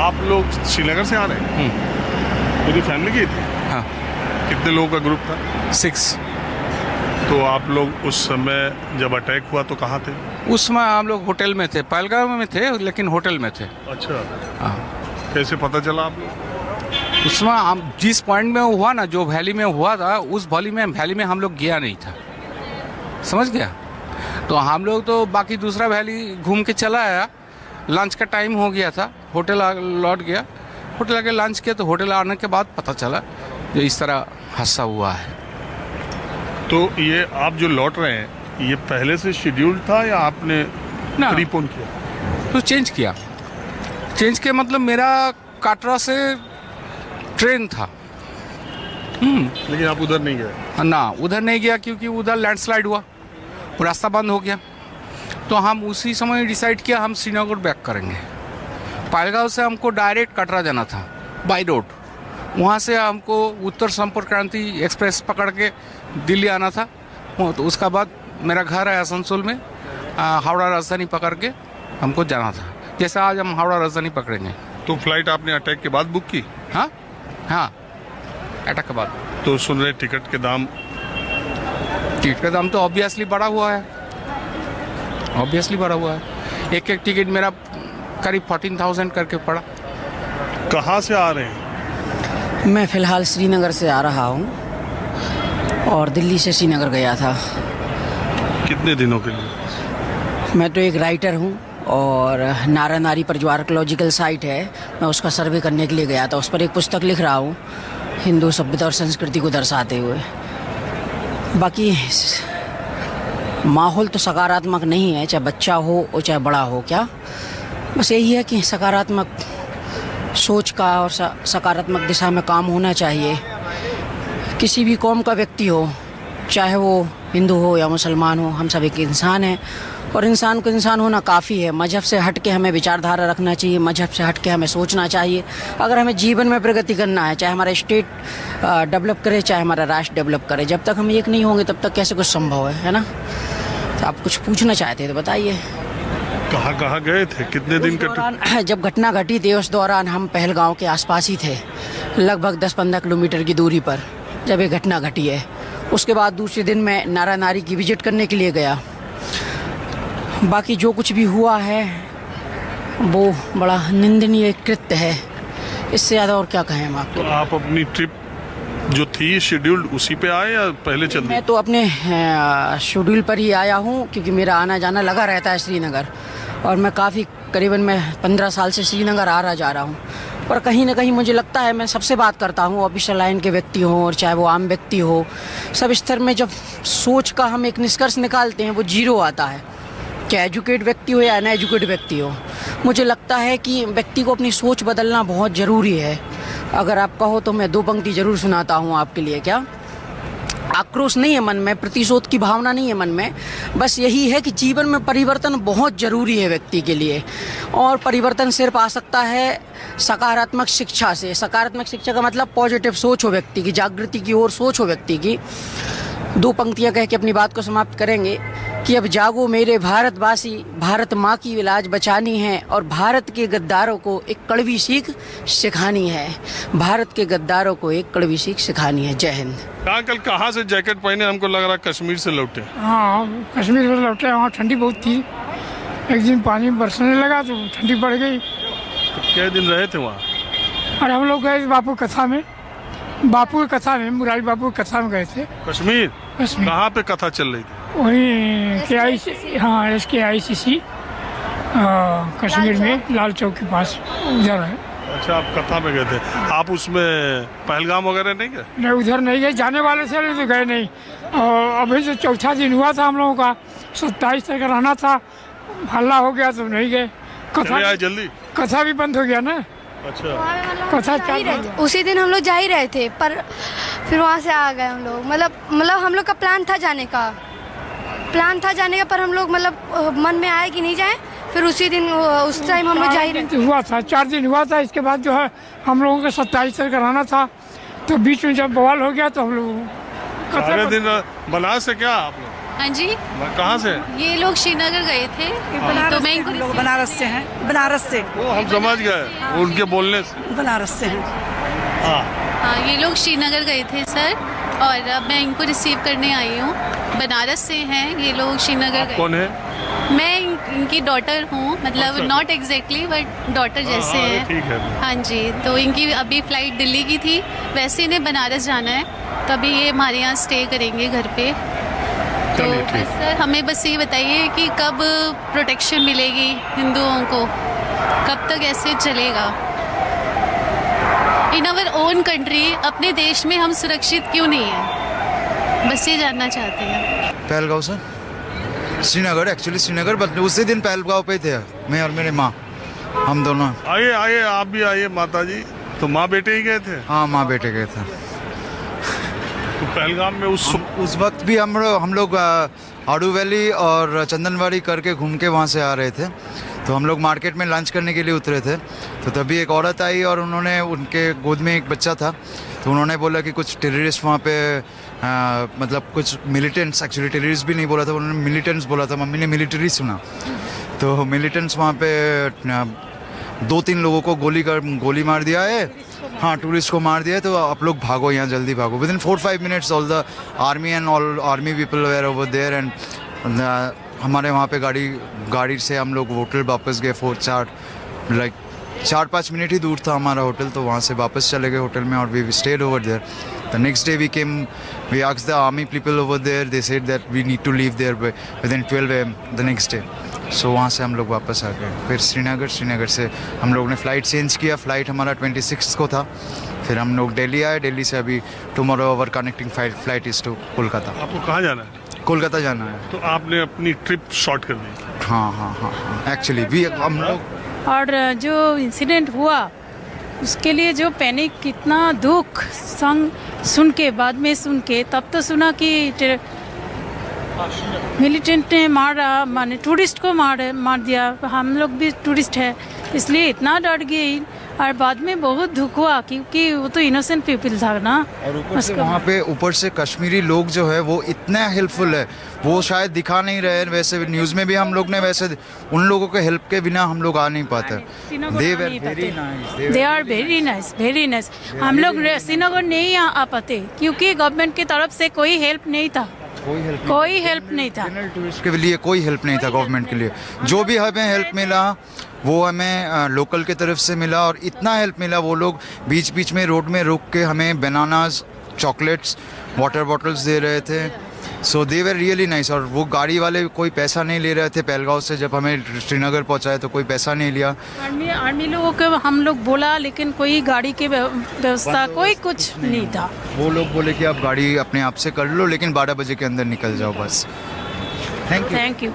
आप लोग श्रीनगर से आ रहे हैं? पूरी फैमिली की थी? हाँ। कितने लोगों का ग्रुप था? 6। तो आप लोग उस समय जब अटैक हुआ तो कहाँ थे? उसमें हम लोग होटल में थे, पहलगाम में थे, लेकिन होटल में थे। अच्छा, हाँ। कैसे पता चला आप लोग? उसमें हम जिस पॉइंट में हुआ ना, जो वैली में हुआ था, उस वैली में हम लोग गया नहीं था, समझ गया। तो हम लोग तो बाकी दूसरा वैली घूम के चला आया। लंच का टाइम हो गया था, होटल लौट गया। होटल आके लंच किया, तो होटल आने के बाद पता चला जो इस तरह हादसा हुआ है। तो ये आप जो लौट रहे हैं, ये पहले से शेड्यूल्ड था या आपने ना। प्रीपोन किया? तो चेंज किया मतलब मेरा काटरा से ट्रेन था। लेकिन आप उधर नहीं गए? ना, उधर नहीं गया क्योंकि उधर लैंडस्लाइड हुआ, वो रास्ता बंद हो गया। तो हम उसी समय डिसाइड किया हम श्रीनगर बैक करेंगे। पहलगाम से हमको डायरेक्ट कटरा जाना था बाई रोड। वहाँ से हमको उत्तर संपर्क क्रांति एक्सप्रेस पकड़ के दिल्ली आना था। तो उसका बाद मेरा घर है आसनसोल में, हावड़ा राजधानी पकड़ के हमको जाना था। जैसे आज हम हावड़ा राजधानी पकड़ेंगे। तो फ्लाइट आपने अटैक के बाद बुक की? हाँ, अटैक के बाद। तो सुन रहे टिकट के दाम? टिकट का दाम तो ऑब्वियसली बढ़ा हुआ है, एक एक टिकट मेरा करीब 14,000 करके पड़ा। कहाँ से आ रहे हैं? मैं फ़िलहाल श्रीनगर से आ रहा हूँ और दिल्ली से श्रीनगर गया था। कितने दिनों के लिए? मैं तो एक राइटर हूँ और नारा नारी पर जो आर्कोलॉजिकल साइट है, मैं उसका सर्वे करने के लिए गया था। उस पर एक पुस्तक लिख रहा हूँ, हिंदू सभ्यता और संस्कृति को दर्शाते हुए। बाकी माहौल तो सकारात्मक नहीं है, चाहे बच्चा हो और चाहे बड़ा हो। क्या बस यही है कि सकारात्मक सोच का और सकारात्मक दिशा में काम होना चाहिए। किसी भी कौम का व्यक्ति हो, चाहे वो हिंदू हो या मुसलमान हो, हम सब एक इंसान हैं और इंसान को इंसान होना काफ़ी है। मजहब से हट के हमें विचारधारा रखना चाहिए, मजहब से हट के हमें सोचना चाहिए। अगर हमें जीवन में प्रगति करना है, चाहे हमारा स्टेट डेवलप करे, चाहे हमारा राष्ट्र डेवलप करे, जब तक हम एक नहीं होंगे तब तक कैसे कुछ संभव है ना। तो आप कुछ पूछना चाहते तो बताइए। कहाँ गए थे? कितने दिन का? जब घटना घटी थी उस दौरान हम पहलगाम के आसपास ही थे, लगभग 10-15 किलोमीटर की दूरी पर जब ये घटना घटी है। उसके बाद दूसरे दिन मैं नारा नारी की विजिट करने के लिए गया। बाकी जो कुछ भी हुआ है वो बड़ा निंदनीय कृत्य है, इससे ज़्यादा और क्या कहें हम आपको। तो आप अपनी ट्रिप जो थी शेड्यूल्ड उसी पे आए या पहले चल? मैं तो अपने शेड्यूल पर ही आया हूँ क्योंकि मेरा आना जाना लगा रहता है श्रीनगर, और मैं करीबन मैं 15 साल से श्रीनगर आ रहा जा रहा हूँ। पर कहीं ना कहीं मुझे लगता है, मैं सबसे बात करता हूँ, ऑफिशियल लाइन के व्यक्ति हों और चाहे वो आम व्यक्ति हो, सब स्तर में जब सोच का हम एक निष्कर्ष निकालते हैं वो जीरो आता है, क्या एजुकेट व्यक्ति हो या अनएजुकेट व्यक्ति हो। मुझे लगता है कि व्यक्ति को अपनी सोच बदलना बहुत ज़रूरी है। अगर आप कहो तो मैं 2 पंक्ति ज़रूर सुनाता हूँ आपके लिए। क्या आक्रोश नहीं है मन में, प्रतिशोध की भावना नहीं है मन में, बस यही है कि जीवन में परिवर्तन बहुत ज़रूरी है व्यक्ति के लिए, और परिवर्तन सिर्फ आ सकता है सकारात्मक शिक्षा से। सकारात्मक शिक्षा का मतलब पॉजिटिव सोच हो व्यक्ति की, जागृति की ओर सोच हो व्यक्ति की। 2 पंक्तियाँ कह के अपनी बात को समाप्त करेंगे कि अब जागो मेरे भारतवासी, भारत माँ की इलाज बचानी है और भारत के गद्दारों को एक कड़वी सीख सिखानी है। भारत के गद्दारों को एक कड़वी सीख सिखानी है। जय हिंद। अंकल कहाँ से जैकेट पहने? हमको लग रहा कश्मीर से लौटे। हाँ, कश्मीर से लौटे। वहाँ ठंडी बहुत थी, एक दिन पानी बरसने लगा तो ठंडी बढ़ गई। तो क्या दिन रहे थे वहाँ? और हम लोग गए बापू की कथा में, मुरारी बापू की कथा में गए थे। कश्मीर? कहाँ पे कथा चल रही थी? वहीं KICC कश्मीर में लाल चौक के पास उधर है। अच्छा, आप कथा में गए थे। आप उसमें पहलगाम वगैरह नहीं गए? नहीं, उधर नहीं गए, जाने वाले से तो गए नहीं। और अभी तो 4था दिन हुआ था हम लोगों का, 27 तक रहना था, हल्ला हो गया तो नहीं गए। कथा जल्दी कथा भी बंद हो गया ना। अच्छा, कथा उसी दिन हम लोग जा ही रहे थे, पर फिर वहाँ से आ गए हम लोग। मतलब हम लोग का प्लान था जाने का, पर हम लोग मतलब मन में आया कि नहीं जाएं। फिर उसी दिन उस टाइम हम लोग जा ही रहे थे। हुआ था 4 दिन हुआ था। इसके बाद जो है हम लोगों को 27 तक कराना था, तो बीच में जब बवाल हो गया तो हम लोग सारे दिन बनारस से क्या आप लोग? हाँ जी, कहाँ से? ये लोग श्रीनगर गए थे तो मैं इनको लोग बनारस से हैं, बनारस से, वो हम समझ गए उनके बोलने से। बनारस से हैं। हाँ, हाँ, ये लोग श्रीनगर गए थे सर, और अब मैं इनको रिसीव करने आई हूँ। बनारस से हैं ये लोग, श्रीनगर गए। कौन है? मैं इनकी डॉटर हूँ, मतलब अच्छा। नॉट एग्जैक्टली बट डॉटर जैसे हाँ, हैं। ठीक है। हाँ जी, तो इनकी अभी फ्लाइट दिल्ली की थी, वैसे इन्हें बनारस जाना है, तो अभी ये हमारे यहाँ स्टे करेंगे घर पे। तो चलिए, ठीक। बस सर हमें बस ये बताइए कि कब प्रोटेक्शन मिलेगी हिंदुओं को, कब तक ऐसे चलेगा? इन आवर ओन कंट्री, अपने देश में हम सुरक्षित क्यों नहीं हैं? बस ये जानना चाहते हैं। पहलगांव से श्रीनगर, एक्चुअली श्रीनगर, बट उसी दिन पहलगांव पे थे मैं और मेरी माँ, हम दोनों। आइए आइए, आप भी आइए माता जी। तो माँ बेटे ही गए थे? हाँ, माँ बेटे गए थे। तो पहलगाम में उस वक्त भी हम लोग आड़ू वैली और चंदनवाड़ी करके घूम के वहाँ से आ रहे थे, तो हम लोग मार्केट में लंच करने के लिए उतरे थे, तो तभी एक औरत आई और उन्होंने, उनके गोद में एक बच्चा था, तो उन्होंने बोला कि कुछ टेररिस्ट वहाँ पे मतलब कुछ मिलिटेंट्स, एक्चुअली टेररिस्ट भी नहीं बोला था उन्होंने, मिलिटेंट्स बोला था, मम्मी ने मिलिट्री सुना, तो मिलिटेंट्स वहाँ पे 2-3 लोगों को गोली मार दिया है। हाँ, टूरिस्ट को मार दिया है, तो आप लोग भागो यहाँ, जल्दी भागो। Within 4-5 minutes all the army and all army people were over there, and हमारे वहाँ पे गाड़ी से हम लोग होटल वापस गए। 4-5 मिनट ही दूर था हमारा होटल, तो वहाँ से वापस चले गए होटल में, और we stayed over there. The next day we asked the army people over there, they said that we need to leave there within 12 AM the next day. So वहाँ से हम लोग वापस आ गए। फिर श्रीनगर से हम लोग ने फ़्लाइट चेंज किया। फ़्लाइट हमारा 26 को था। फिर हम लोग दिल्ली आए। दिल्ली से अभी tomorrow our connecting flight is to Kolkata. आपको कहाँ जाना है? कोलकाता जाना है। तो आपने अपनी ट्रिप शॉर्ट कर दी? हाँ, एक्चुअली हम लोग। और जो इंसिडेंट हुआ उसके लिए जो पैनिक, कितना दुख सुन के, बाद में सुन के, तब तो सुना कि मिलिटेंट ने माने टूरिस्ट को मार दिया। हम लोग भी टूरिस्ट है, इसलिए इतना डर गई, और बाद में बहुत दुख हुआ क्योंकि वो तो इनोसेंट पीपल था ना। और ऊपर से वहाँ पे कश्मीरी लोग जो है वो इतना हेल्पफुल है, वो शायद दिखा नहीं रहे, वैसे न्यूज़ में भी हम लोग ने, वैसे उन लोगों के हेल्प के बिना हम लोग आ नहीं पाते। They are very nice, very nice. हम लोग श्रीनगर नहीं आ पाते क्योंकि गवर्नमेंट की तरफ से कोई हेल्प नहीं था, कोई हेल्प नहीं था। टूरिस्ट के लिए कोई हेल्प नहीं था गवर्नमेंट के लिए। जो भी हमें हेल्प मिला वो हमें लोकल की तरफ से मिला, और इतना हेल्प मिला, वो लोग बीच बीच में रोड में रुक के हमें बनानास, चॉकलेट्स, वाटर बॉटल्स दे रहे थे। सो दे वर रियली नाइस। और वो गाड़ी वाले कोई पैसा नहीं ले रहे थे पहलगांव से, जब हमें श्रीनगर पहुंचाए तो कोई पैसा नहीं लिया। आर्मी लोगों को हम लोग बोला, लेकिन कोई गाड़ी की व्यवस्था, कोई कुछ नहीं था। वो लोग बोले कि आप गाड़ी अपने आप से कर लो, लेकिन 12 बजे के अंदर निकल जाओ बस। Thank you. Thank you.